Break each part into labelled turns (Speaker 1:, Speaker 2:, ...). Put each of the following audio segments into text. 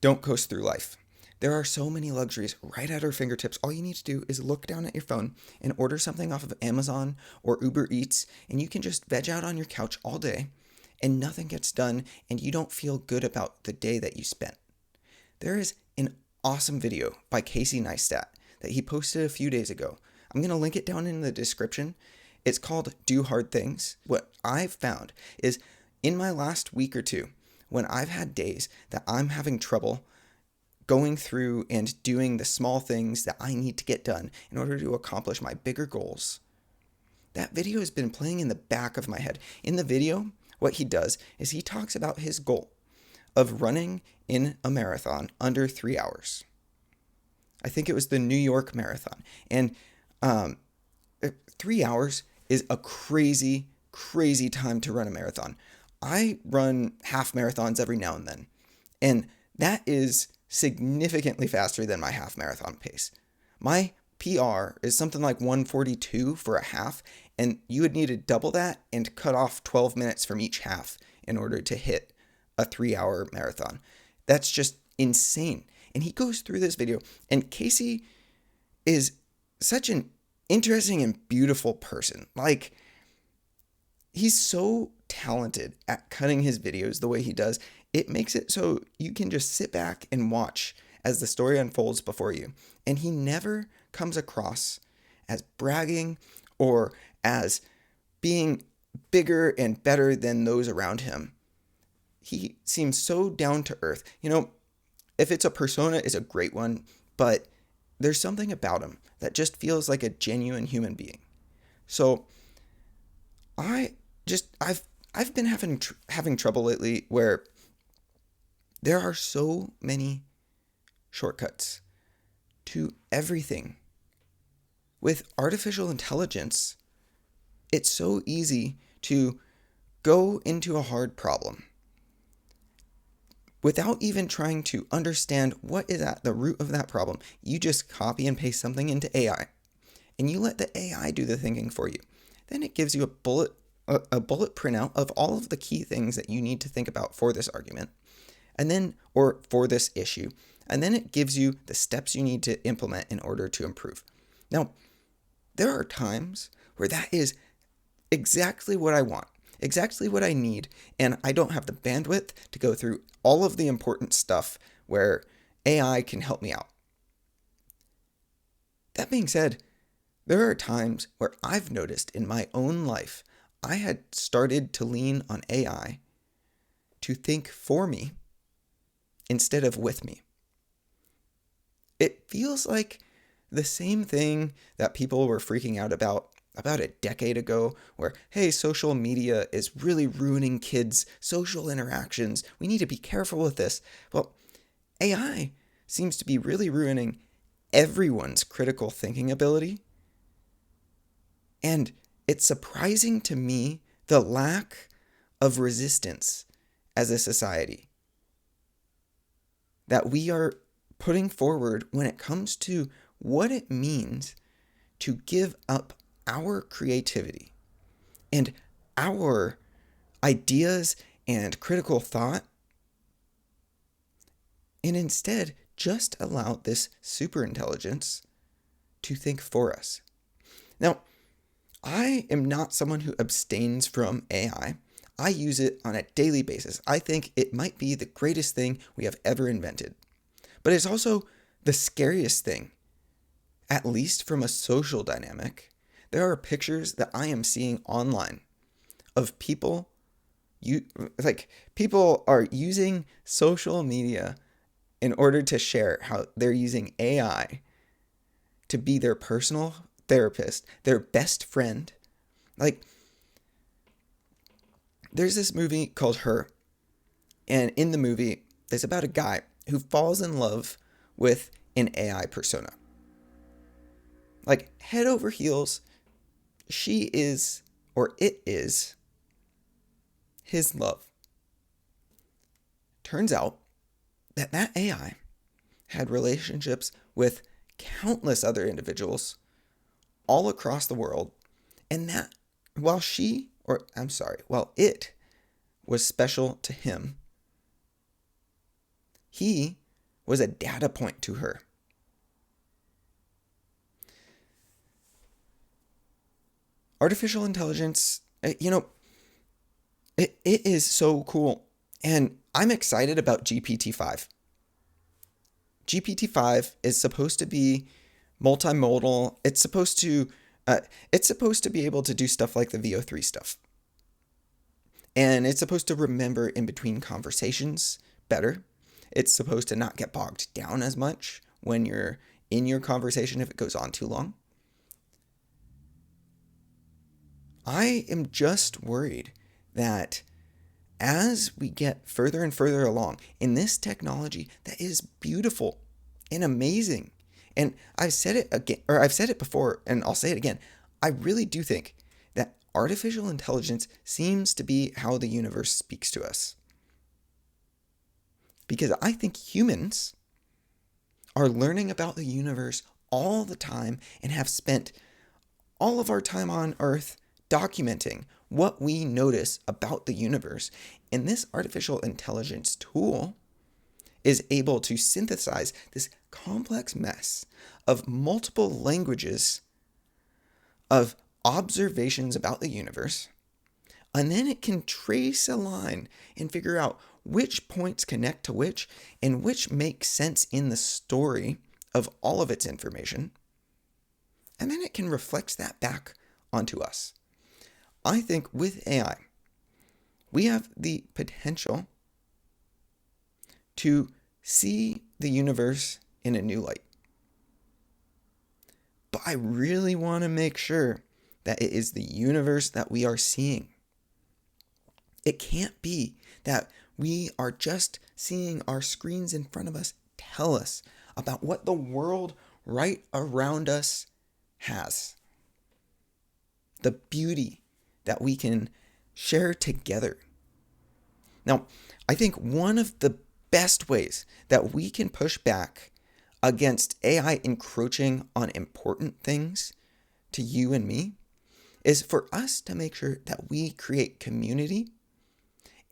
Speaker 1: don't coast through life. There are so many luxuries right at our fingertips. All you need to do is look down at your phone and order something off of Amazon or Uber Eats, and you can just veg out on your couch all day and nothing gets done, and you don't feel good about the day that you spent. There is an awesome video by Casey Neistat that he posted a few days ago. I'm going to link it down in the description. It's called Do Hard Things. What I've found is in my last week or two, when I've had days that I'm having trouble going through and doing the small things that I need to get done in order to accomplish my bigger goals, that video has been playing in the back of my head. In the video, what he does is he talks about his goal of running in a marathon under 3 hours. I think it was the New York Marathon. And 3 hours is a crazy, crazy time to run a marathon. I run half marathons every now and then, and that is significantly faster than my half marathon pace. My PR is something like 142 for a half, and you would need to double that and cut off 12 minutes from each half in order to hit a 3-hour marathon. That's just insane. And he goes through this video, and Casey is such an interesting and beautiful person. Like, he's so talented at cutting his videos the way he does. It makes it so you can just sit back and watch as the story unfolds before you. And he never comes across as bragging or as being bigger and better than those around him. He seems so down to earth. You know, if it's a persona, it's a great one, but there's something about him that just feels like a genuine human being. So I've been having trouble lately where there are so many shortcuts to everything. With artificial intelligence, it's so easy to go into a hard problem without even trying to understand what is at the root of that problem. You just copy and paste something into AI, and you let the AI do the thinking for you. Then it gives you a bullet printout of all of the key things that you need to think about for this argument, or for this issue, and then it gives you the steps you need to implement in order to improve. Now, there are times where that is exactly what I want, exactly what I need, and I don't have the bandwidth to go through all of the important stuff where AI can help me out. That being said, there are times where I've noticed in my own life I had started to lean on AI to think for me instead of with me. It feels like the same thing that people were freaking out about a decade ago, where, hey, social media is really ruining kids' social interactions. We need to be careful with this. Well, AI seems to be really ruining everyone's critical thinking ability. And it's surprising to me the lack of resistance as a society that we are putting forward when it comes to what it means to give up our creativity and our ideas and critical thought, and instead just allow this superintelligence to think for us. Now, I am not someone who abstains from AI. I use it on a daily basis. I think it might be the greatest thing we have ever invented. But it's also the scariest thing, at least from a social dynamic. There are pictures that I am seeing online of people are using social media in order to share how they're using AI to be their personal therapist, their best friend. Like, there's this movie called Her, and in the movie, it's about a guy who falls in love with an AI persona. Like, head over heels, she is, or it is, his love. Turns out that AI had relationships with countless other individuals all across the world, and that while it was special to him, he was a data point to her. Artificial intelligence, it is so cool. And I'm excited about GPT-5. GPT-5 is supposed to be multimodal. It's supposed to be able to do stuff like the VO3 stuff. And it's supposed to remember in between conversations better. It's supposed to not get bogged down as much when you're in your conversation if it goes on too long. I am just worried that as we get further and further along in this technology that is beautiful and amazing, and I've said it before, and I'll say it again, I really do think that artificial intelligence seems to be how the universe speaks to us. Because I think humans are learning about the universe all the time and have spent all of our time on Earth documenting what we notice about the universe. And this artificial intelligence tool is able to synthesize this complex mess of multiple languages of observations about the universe. And then it can trace a line and figure out which points connect to which and which make sense in the story of all of its information. And then it can reflect that back onto us. I think with AI, we have the potential to see the universe in a new light. But I really want to make sure that it is the universe that we are seeing. It can't be that we are just seeing our screens in front of us tell us about what the world right around us has. The beauty that we can share together. Now, I think one of the best ways that we can push back against AI encroaching on important things to you and me is for us to make sure that we create community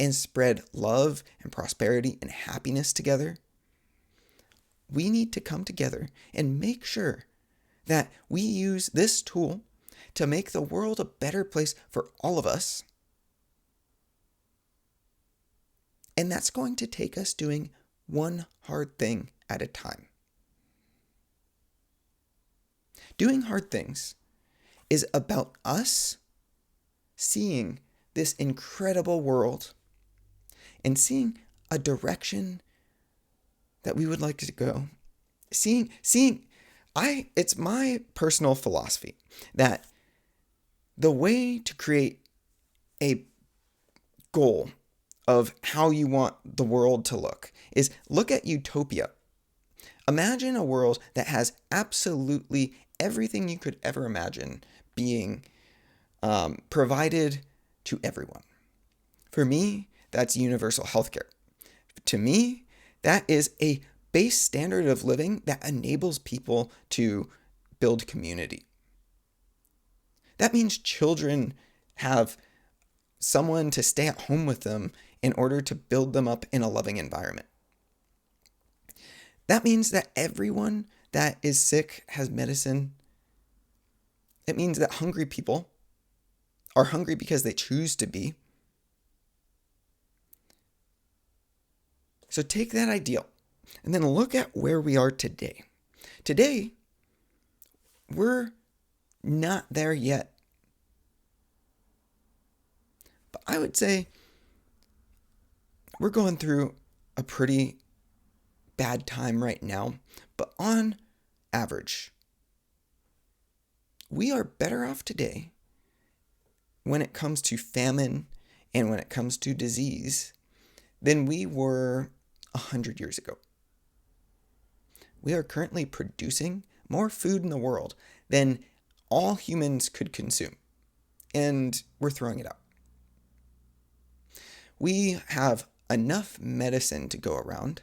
Speaker 1: and spread love and prosperity and happiness together. We need to come together and make sure that we use this tool to make the world a better place for all of us. And that's going to take us doing one hard thing at a time. Doing hard things is about us seeing this incredible world and seeing a direction that we would like to go. It's my personal philosophy that the way to create a goal of how you want the world to look is look at utopia. Imagine a world that has absolutely everything you could ever imagine being provided to everyone. For me, that's universal healthcare. To me, that is a base standard of living that enables people to build community. That means children have someone to stay at home with them in order to build them up in a loving environment. That means that everyone that is sick has medicine. It means that hungry people are hungry because they choose to be. So take that ideal and then look at where we are today. Today, we're not there yet. But I would say we're going through a pretty bad time right now. But on average, we are better off today when it comes to famine and when it comes to disease than we were 100 years ago. We are currently producing more food in the world than all humans could consume, and we're throwing it out. We have enough medicine to go around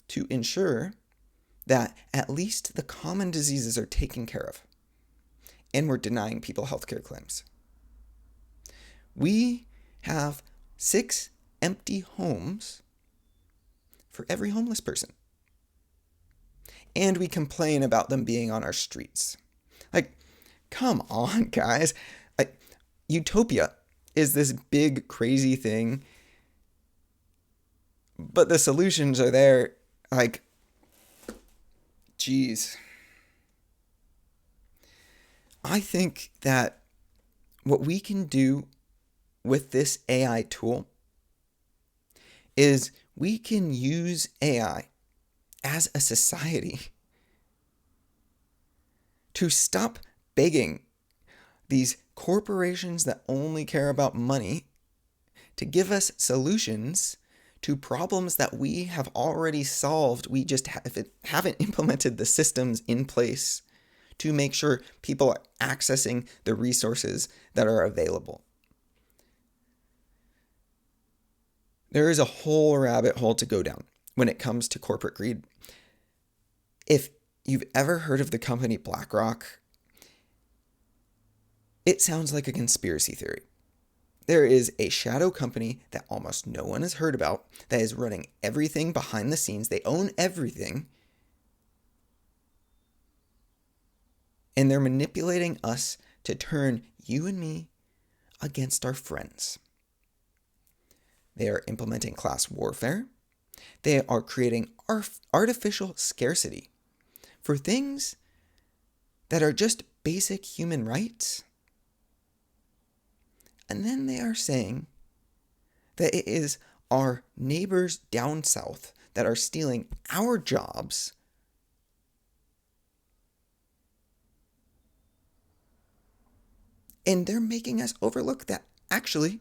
Speaker 1: to ensure that at least the common diseases are taken care of, and we're denying people healthcare claims. We have 6 empty homes for every homeless person. And we complain about them being on our streets. Like, come on, guys. Utopia is this big, crazy thing, but the solutions are there. Like, geez. I think that what we can do with this AI tool is we can use AI as a society to stop begging these corporations that only care about money to give us solutions to problems that we have already solved. We just haven't implemented the systems in place to make sure people are accessing the resources that are available. There is a whole rabbit hole to go down when it comes to corporate greed. If you've ever heard of the company BlackRock, it sounds like a conspiracy theory. There is a shadow company that almost no one has heard about that is running everything behind the scenes. They own everything. And they're manipulating us to turn you and me against our friends. They are implementing class warfare. They are creating artificial scarcity for things that are just basic human rights. And then they are saying that it is our neighbors down south that are stealing our jobs. And they're making us overlook that actually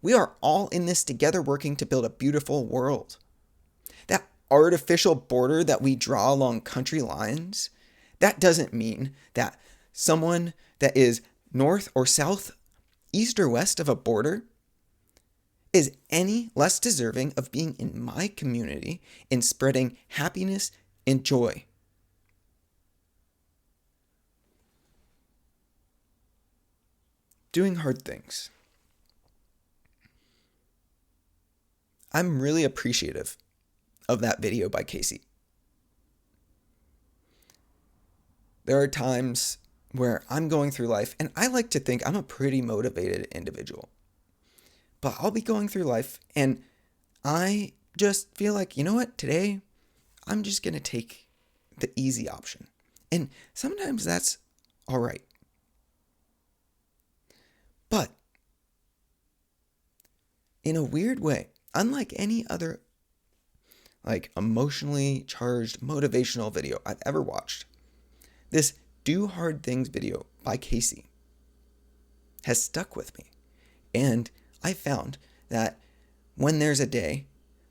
Speaker 1: we are all in this together working to build a beautiful world. That artificial border that we draw along country lines, that doesn't mean that someone that is north or south, east or west of a border is any less deserving of being in my community and spreading happiness and joy. Doing hard things. I'm really appreciative of that video by Casey. There are times where I'm going through life, and I like to think I'm a pretty motivated individual. But I'll be going through life, and I just feel like, you know what, today I'm just going to take the easy option. And sometimes that's all right. But in a weird way, unlike any other emotionally charged motivational video I've ever watched, this Do Hard Things video by Casey has stuck with me. And I found that when there's a day,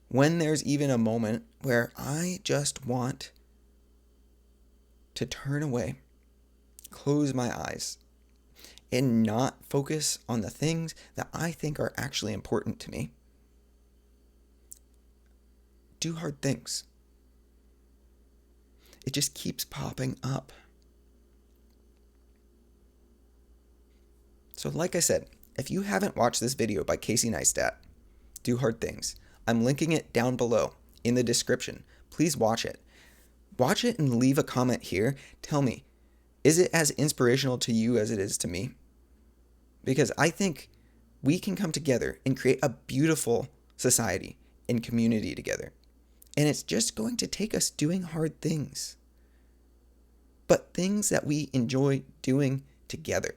Speaker 1: when there's even a moment where I just want to turn away, close my eyes, and not focus on the things that I think are actually important to me, do hard things. It just keeps popping up. So like I said, if you haven't watched this video by Casey Neistat, Do Hard Things, I'm linking it down below in the description. Please watch it. Watch it and leave a comment here. Tell me, is it as inspirational to you as it is to me? Because I think we can come together and create a beautiful society and community together. And it's just going to take us doing hard things. But things that we enjoy doing together.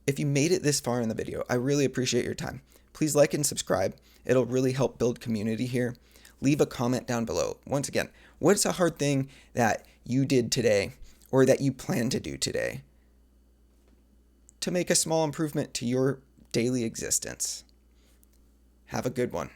Speaker 1: If you made it this far in the video, I really appreciate your time. Please like and subscribe. It'll really help build community here. Leave a comment down below. Once again, what's a hard thing that you did today or that you plan to do today to make a small improvement to your daily existence? Have a good one.